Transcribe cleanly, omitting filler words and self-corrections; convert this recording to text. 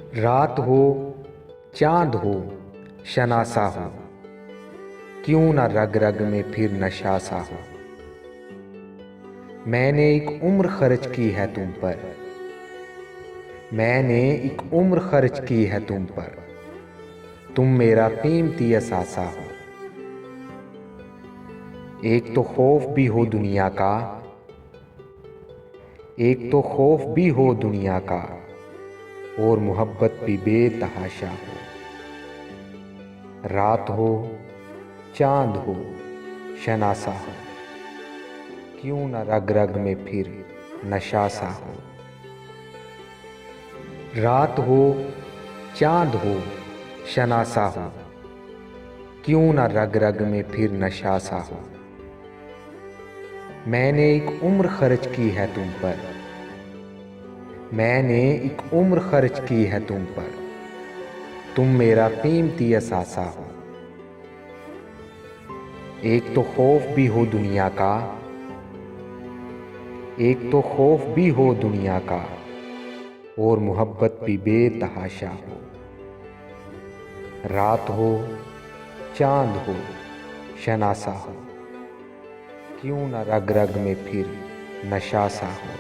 रात हो, चांद हो, शनासा हो, क्यों न रग रग में फिर नशा सा हो। मैंने एक उम्र खर्च की है तुम पर, मैंने एक उम्र खर्च की है तुम पर, तुम मेरा कीमती असासा हो। एक तो खौफ भी हो दुनिया का, एक तो खौफ भी हो दुनिया का, और मोहब्बत भी बेतहाशा हो। रात हो, चांद हो, शनासा हो, क्यों न रग रग में फिर नशा सा हो। रात हो, चांद हो, शनासा हो, क्यों न रग रग में फिर नशा सा हो। मैंने एक उम्र खर्च की है तुम पर, मैंने एक उम्र खर्च की है तुम पर, तुम मेरा कीमती असासा हो। एक तो खौफ भी हो दुनिया का, एक तो खौफ भी हो दुनिया का, और मोहब्बत भी बेतहाशा हो। रात हो, चांद हो, शनासा हो, क्यों न रग रग में फिर नशा सा हो।